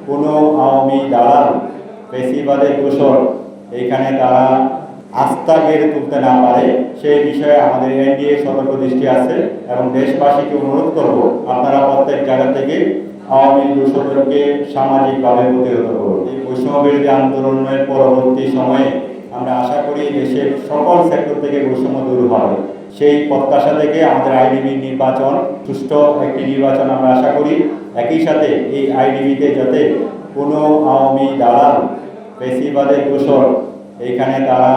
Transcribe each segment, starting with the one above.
কোনো আওয়ামী দালাল ফেসিবাদের দোষর এইখানে তারা আস্থা গেড়ে তুলতে না পারে সেই বিষয়ে আমাদের এনডিএ সতর্ক দৃষ্টি আছে এবং দেশবাসীকে অনুরোধ করব আপনারা প্রত্যেক জায়গা থেকে আওয়ামী দোষরকে সামাজিকভাবে প্রতিহত করুন। এই বৈষম্য বিরোধী আন্দোলনের পরবর্তী সময়ে আমরা আশা করি দেশের সকল সেক্টর থেকে বৈষম্য দূর হবে। সেই প্রত্যাশা থেকে আমাদের আইডিবি নির্বাচন সুষ্ঠু একটি নির্বাচন আমরা আশা করি। একই সাথে এই আইডিবিতে যাতে কোনো আওয়ামী দালাল ফেসিবাদের দোষর এইখানে তারা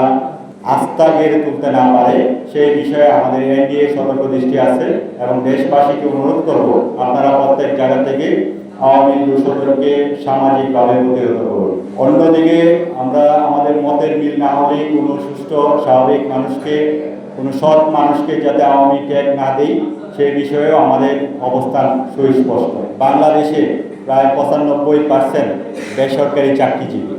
আস্থা গেড়ে তুলতে না পারে সেই বিষয়ে আমাদের এনডিএ সতর্ক দৃষ্টি আছে এবং দেশবাসীকে অনুরোধ করব আপনারা প্রত্যেক জায়গা থেকে আওয়ামী দোষরকে সামাজিকভাবে প্রতিহত করুন। অন্যদিকে আমরা আমাদের মতের মিল না হলে কোনো সুস্থ স্বাভাবিক মানুষকে, কোনো সৎ মানুষকে যাতে আওয়ামী ট্যাগ না দেই সেই বিষয়েও আমাদের অবস্থান সুস্পষ্ট। বাংলাদেশে প্রায় 95% বেসরকারি চাকরিজীবী।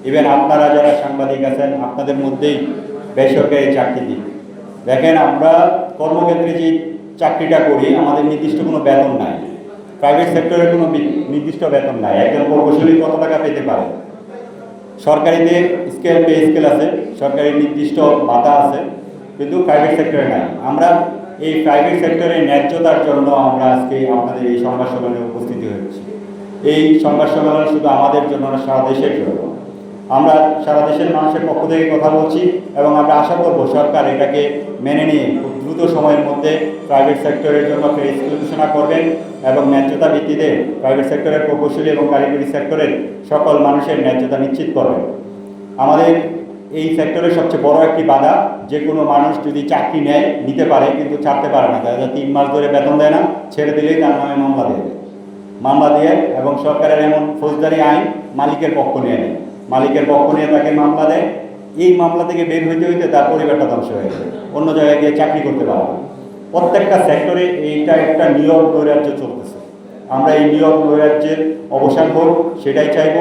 ইভেন আপনারা যারা সাংবাদিক আছেন আপনাদের মধ্যেই বেসরকারি চাকরিজীবী। দেখেন, আমরা কর্মক্ষেত্রে যে চাকরিটা করি আমাদের নির্দিষ্ট কোনো বেতন নাই। প্রাইভেট সেক্টরের কোনো নির্দিষ্ট বেতন নাই। একজন প্রকৌশলী কত টাকা পেতে পারে? সরকারিতে পে স্কেল আছে, সরকারি নির্দিষ্ট ভাতা আছে, কিন্তু প্রাইভেট সেক্টরে নাই। আমরা এই প্রাইভেট সেক্টরের ন্যায্যতার জন্য আমরা আজকে আপনাদের এই সংবাদ সম্মেলনে উপস্থিতি হয়েছি। এই সংবাদ সম্মেলন শুধু আমাদের জন্য না, সারা দেশের জন্য। আমরা সারা দেশের মানুষের পক্ষ থেকে কথা বলছি এবং আমরা আশা করব সরকার এটাকে মেনে নিয়ে খুব দ্রুত সময়ের মধ্যে প্রাইভেট সেক্টরের জন্য পে স্কেল ঘোষণা করবেন এবং ন্যায্যতা ভিত্তিতে প্রাইভেট সেক্টরের প্রকৌশলী এবং কারিগরি সেক্টরের সকল মানুষের ন্যায্যতা নিশ্চিত করবেন। আমাদের এই সেক্টরের সবচেয়ে বড় একটি বাধা, যে কোনো মানুষ যদি চাকরি নেয় নিতে পারে কিন্তু ছাড়তে পারে না। তারা 3 মাস ধরে বেতন দেয় না, ছেড়ে দিলেই তার নামে মামলা দিয়ে এবং সরকারের এমন ফৌজদারি আইন মালিকের পক্ষ নিয়ে নেয়। মালিকের পক্ষ নিয়ে তাকে মামলা দেয়। এই মামলা থেকে বের হইতে হইতে তার পরিবারটা ধ্বংস হয়ে যায়, অন্য জায়গায় গিয়ে চাকরি করতে পারে না। প্রত্যেকটা সেক্টরে এইটা একটা নিয়োগ নৈরাজ্য চলতেছে। আমরা এই নিয়োগ নৈরাজ্যের অবসান হোক সেটাই চাইব।